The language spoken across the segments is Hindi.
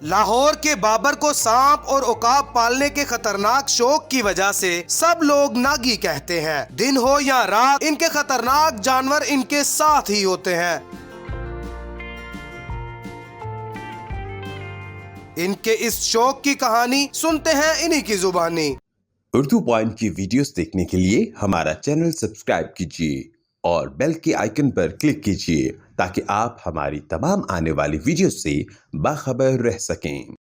लाहौर के बाबर को सांप और उकाब पालने के खतरनाक शौक की वजह से सब लोग नागी कहते हैं। दिन हो या रात इनके खतरनाक जानवर इनके साथ ही होते हैं। इनके इस शौक की कहानी सुनते हैं इन्हीं की जुबानी। उर्दू पॉइंट की वीडियोस देखने के लिए हमारा चैनल सब्सक्राइब कीजिए और बेल के आइकन पर क्लिक कीजिए ताकि आप हमारी तमाम आने वाली वीडियोस से बाखबर रह सकें।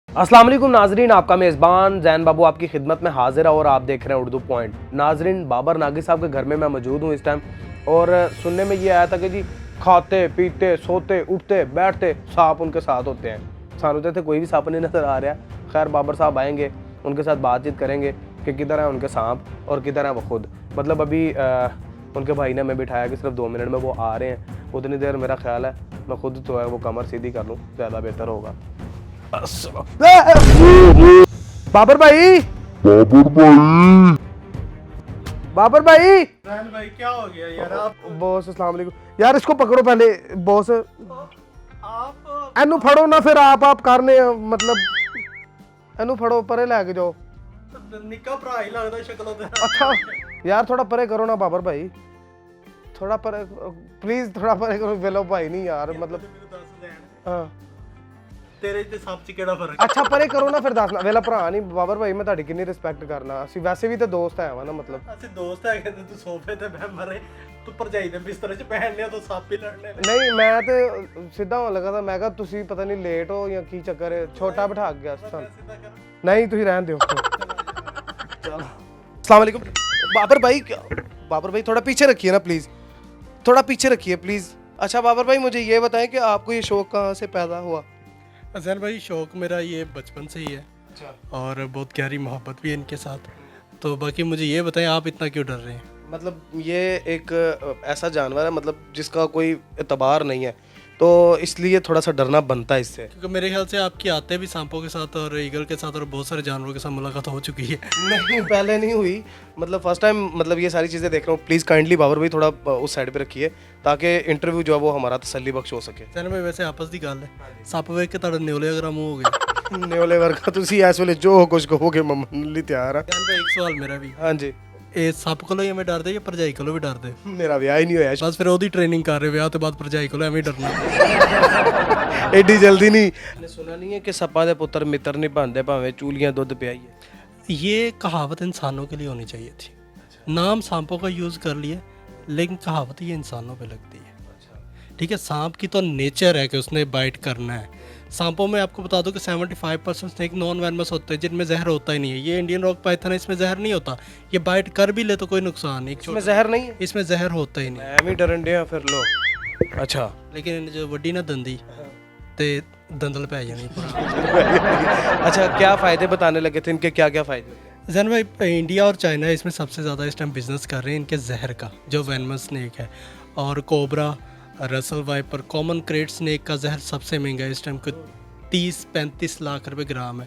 अस्सलाम वालेकुम नाजरीन, आपका मेज़बान जैन बाबू आपकी खिदमत में हाजिर है और आप देख रहे हैं उर्दू पॉइंट। नाजरीन, बाबर नागी साहब के घर में मैं मौजूद हूँ इस टाइम और सुनने में ये आया था कि जी खाते पीते सोते उठते बैठते सांप उनके साथ होते हैं। सानू तो कोई भी सांप नहीं नज़र आ रहा है। खैर बाबर साहब आएंगे, उनके साथ बातचीत करेंगे कि किधर है उनके सांप और किधर है वो खुद। मतलब अभी उनके भाई ने हमें बिठाया कि सिर्फ 2 मिनट में वो आ रहे हैं। उतनी देर मेरा ख्याल है मैं खुद तो है वो कमर सीधी कर लूँ, ज़्यादा बेहतर होगा। बाबर भाई, बाबर भाई क्या हो गया यार? आप बॉस अस्सलाम वालेकुम। यार इसको पकड़ो पहले बॉस, आप एनू फड़ो ना फिर आप करने मतलब एनू फड़ो परे लेके जाओ। निक्का भरा ही लगदा शक्लों ते। अच्छा यार थोड़ा परे करो ना बाबर भाई, थोड़ा परे प्लीज, थोड़ा परे करो। वेलो भाई नहीं यार मतलब ਮੈਨੂੰ ਦੱਸ ਦੇਣ हाँ ਤੇਰੇ ਤੇ ਸੱਪ ਚ ਕਿਹੜਾ ਫਰਕ? अच्छा परे करो ना फिर दसना। वेला भरा नहीं बाबर भाई, मैं ਤੁਹਾਡੀ ਕਿੰਨੀ ਰਿਸਪੈਕਟ ਕਰਨਾ। ਅਸੀਂ ਵੈਸੇ ਵੀ ਤਾਂ ਦੋਸਤ ਹੈ ਵਾ ਨਾ मतलब। ਅਸੀਂ ਦੋਸਤ ਹੈਗੇ ਤੇ ਤੂੰ ਸੋਫੇ ਤੇ ਬਹਿ ਮਰੇ, ਤੂੰ ਭਰਜਾਈ ਦੇ ਬਿਸਤਰੇ 'ਚ ਬਹਿਣ ਲਿਆ ਤੂੰ ਸੱਪ ਹੀ ਲੜਨੇ ਨੇ। नहीं मैं तो ਸਿੱਧਾ ਹੋਣ ਲੱਗਾ ਤਾਂ ਮੈਂ ਕਿਹਾ ਤੁਸੀਂ ਪਤਾ ਨਹੀਂ ਲੇਟ ਹੋ ਜਾਂ ਕੀ ਚੱਕਰ ਹੈ। ਛੋਟਾ ਬਿਠਾ ਗਿਆ ਸਾਨੂੰ। ਸਿੱਧਾ ਕਰ। नहीं तुम रहने दो। चलो अस्सलाम वालेकुम बाबर भाई। बाबर भाई थोड़ा पीछे रखिए ना प्लीज़, थोड़ा पीछे रखिए प्लीज़। अच्छा बाबर भाई मुझे ये बताएं कि आपको ये शौक कहाँ से पैदा हुआ? अजहर भाई शौक मेरा ये बचपन से ही है और बहुत गहरी मोहब्बत भी है इनके साथ। तो बाकी मुझे ये बताएं आप इतना क्यों डर रहे हैं? मतलब ये एक ऐसा जानवर है मतलब जिसका कोई एतबार नहीं है, तो इसलिए थोड़ा सा डरना बनता है इससे। क्योंकि मेरे ख्याल से आपकी आते भी सांपों के साथ और ईगल के साथ और बहुत सारे जानवरों के साथ मुलाकात हो चुकी है। नहीं पहले नहीं हुई, मतलब फर्स्ट टाइम मतलब ये सारी चीज़ें देख रहा हूँ। प्लीज़ काइंडली बाबर भाई थोड़ा उस साइड पे रखिए ताकि इंटरव्यू जो है वो हमारा तसल्ली बख्श हो सके। चैनल में वैसे आपस की गल है, सप वेख के ਤੁਹਾਡਾ ਨਿਓਲੇ ਅਗਰ ਮੂੰਹ ਹੋ ਗਿਆ। ਨਿਓਲੇ ਵਰਗਾ ਤੁਸੀਂ ਇਸ ਵੇਲੇ ਜੋ ਕੁਝ ਕਹੋਗੇ ਮੈਂ ਮੰਨਣ ਲਈ ਤਿਆਰ ਹਾਂ। ਜਾਨ ਭਾਈ ਇੱਕ ਸਵਾਲ ਮੇਰਾ ਵੀ, ਹਾਂਜੀ ਇਹ ਸੱਪ ਕੋਲੋਂ ਹੀ ਐਵੇਂ ਡਰਦੇ ਜਾਂ ਭਰਜਾਈ ਕੋਲੋਂ ਵੀ ਡਰਦੇ? ਮੇਰਾ ਵਿਆਹ ਹੀ ਨਹੀਂ ਹੋਇਆ। ਬਸ ਫਿਰ ਉਹਦੀ ਟ੍ਰੇਨਿੰਗ ਕਰ ਰਹੇ, ਵਿਆਹ ਤੋਂ ਬਾਅਦ ਭਰਜਾਈ ਕੋਲੋਂ ਐਵੇਂ ਹੀ ਡਰਨਾ। ਐਡੀ ਜਲਦੀ ਨਹੀਂ। मैंने सुना नहीं है कि सपा दे पुत्र मित्र नहीं बनते भावें चूलियां दूध पियाइए। ये कहावत इंसानों के लिए होनी चाहिए थी। नाम सांपों का यूज़ कर लिया लेकिन कहावत ये इंसानों पे लगती है। ठीक है, सांप की तो नेचर है कि उसने बाइट करना है। सांपों में आपको बता दूं कि 75% स्नेक नॉन वेनमस होते हैं जिनमें जहर होता ही नहीं है। ये इंडियन रॉक पाइथन है, इसमें जहर नहीं होता। ये बाइट कर भी ले तो कोई नुकसान नहीं। इसमें जहर नहीं है, इसमें जहर होता ही नहीं। मैं भी डरन डे फिर लो। अच्छा लेकिन जो वड्डी ना दंदी ते दंदल पै जानी। अच्छा क्या फ़ायदे बताने लगे थे इनके, क्या क्या फ़ायदे? जैन भाई इंडिया और चाइना इसमें सबसे ज़्यादा इस टाइम बिजनेस कर रहे हैं इनके जहर का, जो वेनमस स्नेक है। और cobra, Russell viper, common crate snake का जहर सबसे महंगा है इस टाइम को 30-35 लाख रुपए ग्राम है,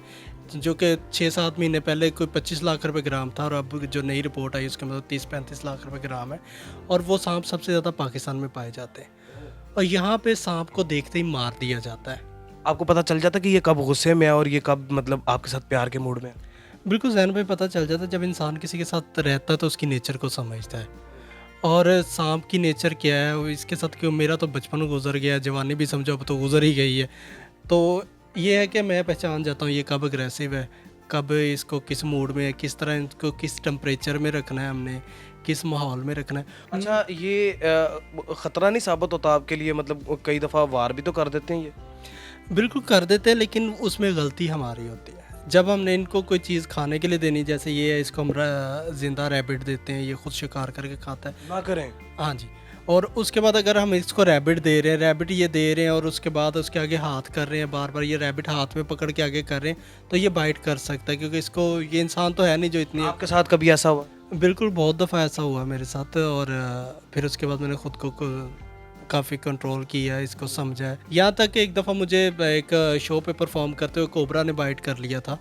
जो कि 6-7 महीने पहले कोई 25 लाख रुपए ग्राम था और अब जो नई रिपोर्ट आई उसके मतलब 30-35 लाख रुपए ग्राम है। और वो सांप सबसे ज़्यादा पाकिस्तान में पाए जाते हैं और यहाँ पे सांप को देखते ही मार दिया जाता है। आपको पता चल जाता कि ये कब गुस्से में है और ये कब मतलब आपके साथ प्यार के मूड में है? बिल्कुल जैन भाई पता चल जाता है, जब इंसान किसी के साथ रहता है तो उसकी नेचर को समझता है। और सांप की नेचर क्या है वो इसके साथ, क्यों मेरा तो बचपन गुजर गया, जवानी भी समझो अब तो गुजर ही गई है। तो ये है कि मैं पहचान जाता हूँ ये कब अग्रेसिव है, कब इसको किस मूड में, किस तरह इसको किस टेम्परेचर में रखना है, हमने किस माहौल में रखना है। अच्छा ये ख़तरा नहीं साबित होता आपके लिए? मतलब कई दफ़ा वार भी तो कर देते हैं ये। बिल्कुल कर देते हैं लेकिन उसमें गलती हमारी होती है। जब हमने इनको कोई चीज़ खाने के लिए देनी, जैसे ये है इसको हम ज़िंदा रैबिट देते हैं, ये खुद शिकार करके खाता है, ना करें। हाँ जी। और उसके बाद अगर हम इसको रैबिट दे रहे हैं, रैबिट ये दे रहे हैं और उसके बाद उसके आगे हाथ कर रहे हैं, बार बार ये रैबिट हाथ में पकड़ के आगे कर रहे हैं, तो ये बाइट कर सकता है क्योंकि इसको, ये इंसान तो है नहीं जो इतनी। आपके साथ कभी ऐसा हुआ? बिल्कुल बहुत दफ़ा ऐसा हुआ मेरे साथ और फिर उसके बाद मैंने ख़ुद को काफ़ी कंट्रोल किया, इसको समझा है। यहाँ तक एक दफ़ा मुझे एक शो पे परफॉर्म करते हुए कोबरा ने बाइट कर लिया था।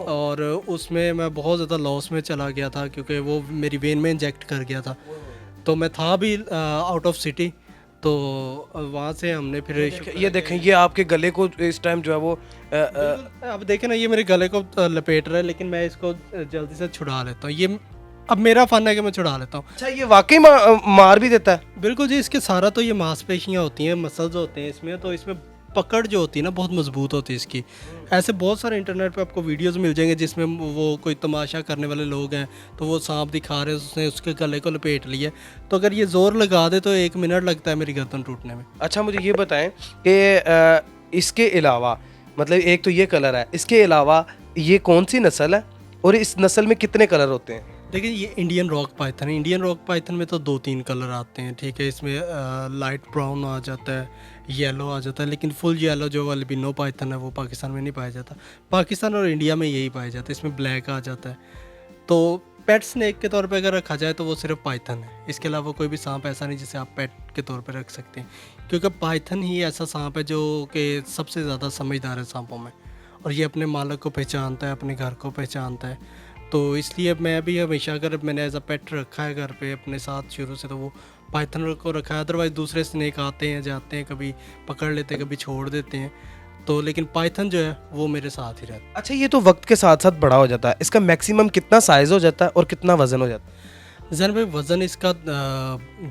और उसमें मैं बहुत ज़्यादा लॉस में चला गया था क्योंकि वो मेरी वेन में इंजेक्ट कर गया था। तो मैं था भी आउट ऑफ सिटी तो वहाँ से हमने फिर ये देखें, ये आपके गले को इस टाइम जो है वो अब देखें ना, ये मेरे गले को लपेट रहा है, लेकिन मैं इसको जल्दी से छुड़ा लेता हूँ। ये अब मेरा फन है कि मैं छुड़ा लेता हूँ। अच्छा, ये वाकई मार भी देता है? बिल्कुल जी, इसके सारा तो ये मांसपेशियाँ होती हैं, मसल्स होते हैं इसमें, तो इसमें पकड़ जो होती है ना बहुत मजबूत होती है इसकी। ऐसे बहुत सारे इंटरनेट पे आपको वीडियोस मिल जाएंगे जिसमें वो कोई तमाशा करने वाले लोग हैं, तो वो सांप दिखा रहे हैं, उसने उसके गले को लपेट लिया, तो अगर ये ज़ोर लगा दे तो 1 मिनट लगता है मेरी गर्दन टूटने में। अच्छा, मुझे ये बताएं कि इसके अलावा, मतलब एक तो ये कलर है, इसके अलावा ये कौन सी नस्ल है और इस नस्ल में कितने कलर होते हैं? देखिए, ये इंडियन रॉक पाइथन है। इंडियन रॉक पाइथन में तो 2-3 कलर आते हैं, ठीक है। इसमें लाइट ब्राउन आ जाता है, येलो आ जाता है, लेकिन फुल येलो जो अल्बिनो पाइथन है वो पाकिस्तान में नहीं पाया जाता। पाकिस्तान और इंडिया में यही पाया जाता है। इसमें ब्लैक आ जाता है। तो पेट स्नेक के तौर पे अगर रखा जाए तो वो सिर्फ पाइथन है। इसके अलावा कोई भी सांप ऐसा नहीं जिसे आप पेट के तौर पे रख सकते हैं, क्योंकि पाइथन ही ऐसा सांप है जो कि सबसे ज़्यादा समझदार है सांपों में, और ये अपने मालिक को पहचानता है, अपने घर को पहचानता है। तो इसलिए मैं भी हमेशा, अगर मैंने एज अ पेट रखा है घर पे अपने साथ शुरू से, तो वो पाइथन को रखा है। अदरवाइज़ दूसरे स्नेक आते हैं जाते हैं, कभी पकड़ लेते हैं, कभी छोड़ देते हैं, तो लेकिन पाइथन जो है वो मेरे साथ ही रहता है। अच्छा, ये तो वक्त के साथ साथ बड़ा हो जाता है, इसका मैक्सिमम कितना साइज़ हो जाता है और कितना वज़न हो जाता है? जैन भाई, वज़न इसका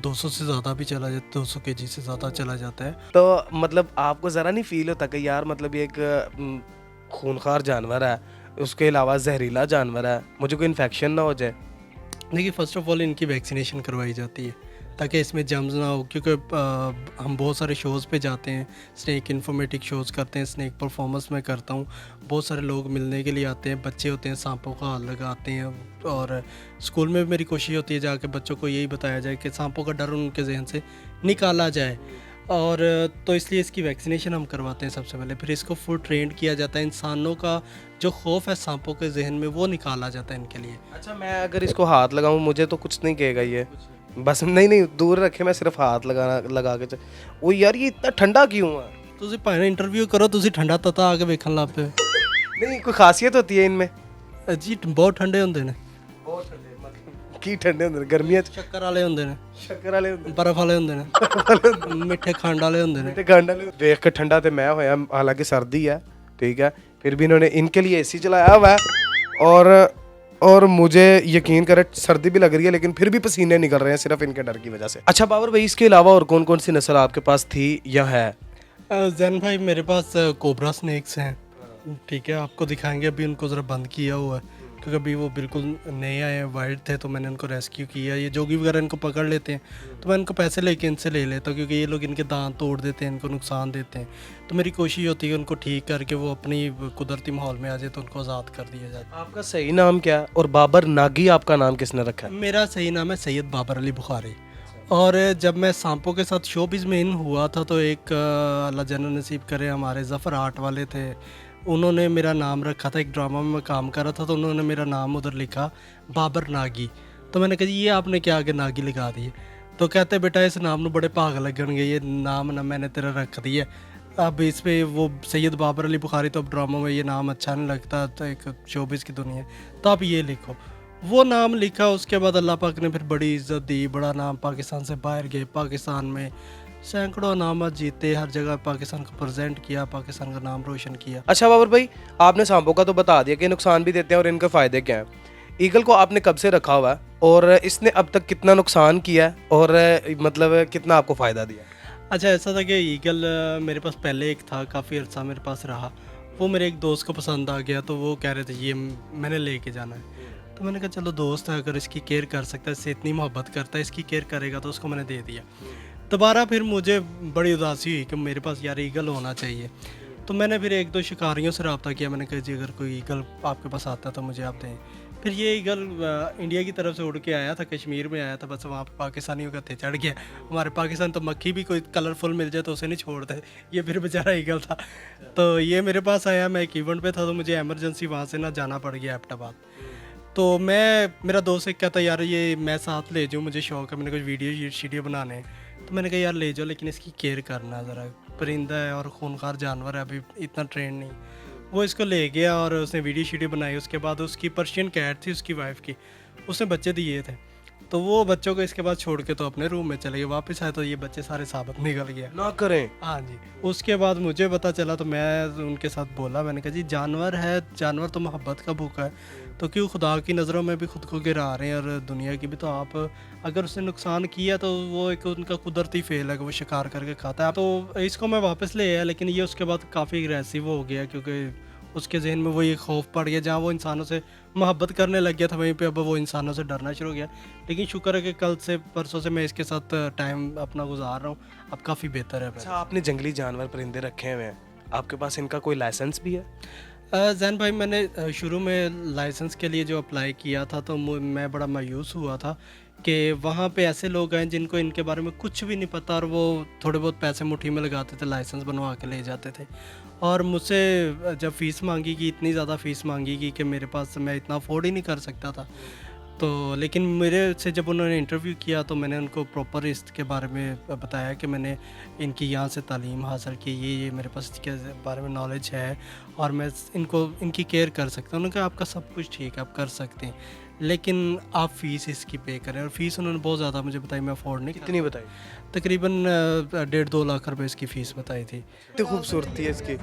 200 से ज़्यादा भी चला जाता है, 200 kg से ज़्यादा चला जाता है। तो मतलब आपको ज़रा नहीं फील होता कि यार, मतलब ये एक खूनखार जानवर है, उसके अलावा जहरीला जानवर है, मुझे कोई इन्फेक्शन ना हो जाए? देखिए, फ़र्स्ट ऑफ ऑल इनकी वैक्सीनेशन करवाई जाती है ताकि इसमें जम्स ना हो, क्योंकि हम बहुत सारे शोज़ पे जाते हैं, स्नेक इन्फॉर्मेटिव शोज़ करते हैं, स्नेक परफॉर्मेंस मैं करता हूँ। बहुत सारे लोग मिलने के लिए आते हैं, बच्चे होते हैं, सांपों का हाथ लगाते हैं, और स्कूल में भी मेरी कोशिश होती है जाके बच्चों को यही बताया जाए कि सांपों का डर उनके जहन से निकाला जाए। और तो इसलिए इसकी वैक्सीनेशन हम करवाते हैं सबसे पहले, फिर इसको फुल ट्रेंड किया जाता है। इंसानों का जो खौफ है सांपों के जहन में वो निकाला जाता है इनके लिए। अच्छा, मैं अगर इसको हाथ लगाऊं मुझे तो कुछ नहीं कहेगा ये? बस नहीं, दूर रखे, मैं सिर्फ हाथ लगा के वो यार, ये इतना ठंडा क्यों है? ਤੁਸੀਂ ਭਾਵੇਂ ਇੰਟਰਵਿਊ ਕਰੋ, ਤੁਸੀਂ ਠੰਡਾ ਤਤਾ ਆ ਕੇ ਵੇਖਣ ਲੱਗ ਪਏ। नहीं, कोई खासियत होती है इनमें? ਜੀ ਬਹੁਤ ਠੰਡੇ ਹੁੰਦੇ ਨੇ, बहुत ठंडे, मतलब की ठंडे होंगे गर्मियां च? ਸ਼ੱਕਰ ਵਾਲੇ ਹੁੰਦੇ ਨੇ, शक्कर वाले होंदे, ਬਰਫ਼ ਵਾਲੇ ਹੁੰਦੇ ਨੇ, ਮਿੱਠੇ ਖੰਡ ਵਾਲੇ ਹੁੰਦੇ ਨੇ। ते गंड वाले। देख के ठंडा तो मैं होया, हालांकि सर्दी है, ठीक है, फिर भी इन्होंने इनके लिए एसी चलाया हुआ है, और मुझे यकीन करे सर्दी भी लग रही है, लेकिन फिर भी पसीने निकल रहे हैं सिर्फ इनके डर की वजह से। अच्छा बाबर भाई, इसके अलावा और कौन कौन सी नस्ल आपके पास थी या है? जैन भाई, मेरे पास कोबरा स्नेक्स हैं, ठीक है, आपको दिखाएंगे। अभी उनको ज़रा बंद किया हुआ है क्योंकि अभी वो बिल्कुल नए आए हैं, वाइल्ड थे, तो मैंने उनको रेस्क्यू किया। ये जोगी वगैरह इनको पकड़ लेते हैं, तो मैं इनको पैसे लेके इनसे ले लेता हूँ, क्योंकि ये लोग इनके दांत तोड़ देते हैं, इनको नुकसान देते हैं। तो मेरी कोशिश होती है उनको ठीक करके वो अपनी कुदरती माहौल में आ जाए, तो उनको आज़ाद कर दिया जाए। आपका सही नाम क्या है और बाबर नागी आपका नाम किसने रखा है? मेरा सही नाम है सैयद बाबर अली बुखारी। और जब मैं सांपों के साथ शोबिज़ में इन हुआ था, तो एक अल्लाह जन्नत नसीब करे, हमारे ज़फ़र आर्ट वाले थे, उन्होंने मेरा नाम रखा था। एक ड्रामा में मैं काम कर रहा था, तो उन्होंने मेरा नाम उधर लिखा बाबर नागी। तो मैंने कहा जी ये आपने क्या आगे नागी लगा दिए? तो कहते बेटा इस नाम में बड़े भाग लगनगे, ये नाम ना मैंने तेरा रख दिया। अब इस पे वो सैयद बाबर अली बुखारी, तो अब ड्रामा में ये नाम अच्छा नहीं लगता, तो एक शोबिज़ की दुनिया, तो आप ये लिखो। वो नाम लिखा। उसके बाद अल्लाह पाक ने फिर बड़ी इज़्ज़त दी, बड़ा नाम, पाकिस्तान से बाहर गए, पाकिस्तान में सैकड़ों इनामत जीते, हर जगह पाकिस्तान को प्रेजेंट किया, पाकिस्तान का नाम रोशन किया। अच्छा बाबर भाई, आपने सांपों का तो बता दिया कि नुकसान भी देते हैं और इनके फ़ायदे क्या हैं। ईगल को आपने कब से रखा हुआ है और इसने अब तक कितना नुकसान किया है और मतलब कितना आपको फ़ायदा दिया? अच्छा, ऐसा था कि ईगल मेरे पास पहले एक था, काफ़ी अर्सा मेरे पास रहा। वो मेरे एक दोस्त को पसंद आ गया, तो वो कह रहे थे ये मैंने लेके जाना है। तो मैंने कहा चलो दोस्त है, अगर इसकी केयर कर सकता है, इससे इतनी मोहब्बत करता है, इसकी केयर करेगा, तो उसको मैंने दे दिया। दोबारा फिर मुझे बड़ी उदासी हुई कि मेरे पास यार ईगल होना चाहिए। तो मैंने फिर 1-2 शिकारियों से रब्ता किया। मैंने कहा जी अगर कोई ईगल आपके पास आता है तो मुझे आप दें। फिर ये ईगल इंडिया की तरफ से उड़ के आया था, कश्मीर में आया था, बस वहाँ पर पाकिस्तानियों का थे चढ़ गया। हमारे पाकिस्तान तो मक्खी भी कोई कलरफुल मिल जाए तो उसे नहीं छोड़ते, ये फिर बेचारा ईगल था। तो ये मेरे पास आया, मैं एक इवेंट पे था, तो मुझे एमरजेंसी वहाँ से ना जाना पड़ गया एबटाबाद। तो मेरा दोस्त एक कहता यार ये मैं साथ ले जाऊँ, मुझे शौक है, मैंने कुछ वीडियो शीडियो बनाने हैं। तो मैंने कहा यार ले जाओ, लेकिन इसकी केयर करना ज़रा, परिंदा है और खूनखार जानवर है, अभी इतना ट्रेंड नहीं। वो इसको ले गया और उसने वीडियो शीडियो बनाई। उसके बाद उसकी पर्शियन कैट थी उसकी वाइफ की, उसने बच्चे दिए थे। तो वो बच्चों को इसके बाद छोड़ के तो अपने रूम में चले गए, वापस आए तो ये बच्चे सारे साबित निकल गए। ना करें। हाँ जी। उसके बाद मुझे पता चला तो मैं उनके साथ बोला, मैंने कहा जी जानवर है, जानवर तो मोहब्बत का भूखा है, तो क्यों खुदा की नज़रों में भी खुद को गिरा रहे हैं और दुनिया की भी। तो आप अगर उसने नुकसान किया तो वो एक उनका कुदरती फेल है कि वो शिकार करके खाता है। तो इसको मैं वापस ले आया, लेकिन ये उसके बाद काफ़ी एग्रेसिव हो गया क्योंकि उसके जहन में वो ये खौफ पड़ गया, जहाँ वो इंसानों से मोहब्बत करने लग गया था वहीं पे अब वो इंसानों से डरना शुरू हो गया। लेकिन शुक्र है कि कल से परसों से मैं इसके साथ टाइम अपना गुजार रहा हूँ, अब काफ़ी बेहतर है। अच्छा, आपने जंगली जानवर परिंदे रखे हुए हैं, आपके पास इनका कोई लाइसेंस भी है? जैन भाई, मैंने शुरू में लाइसेंस के लिए जो अप्लाई किया था तो मैं बड़ा मायूस हुआ था कि वहाँ पे ऐसे लोग हैं जिनको इनके बारे में कुछ भी नहीं पता और वो थोड़े बहुत पैसे मुट्ठी में लगाते थे, लाइसेंस बनवा के ले जाते थे। और मुझसे जब फ़ीस मांगी गई, इतनी ज़्यादा फ़ीस मांगी गई कि मेरे पास मैं इतना अफोर्ड ही नहीं कर सकता था। तो लेकिन मेरे से जब उन्होंने इंटरव्यू किया तो मैंने उनको प्रॉपर इसके बारे में बताया कि मैंने इनकी यहाँ से तालीम हासिल की, ये मेरे पास इसके बारे में नॉलेज है और मैं इनकी केयर कर सकता हूँ। उन्होंने कहा आपका सब कुछ ठीक है, आप कर सकते हैं, लेकिन आप फ़ीस इसकी पे करें। और फ़ीस उन्होंने बहुत ज़्यादा मुझे बताई, मैं अफोर्ड नहीं। कितनी बताई? तकरीबन 1.5-2 लाख रुपए इसकी फ़ीस बताई थी। कितनी खूबसूरती है इसकी।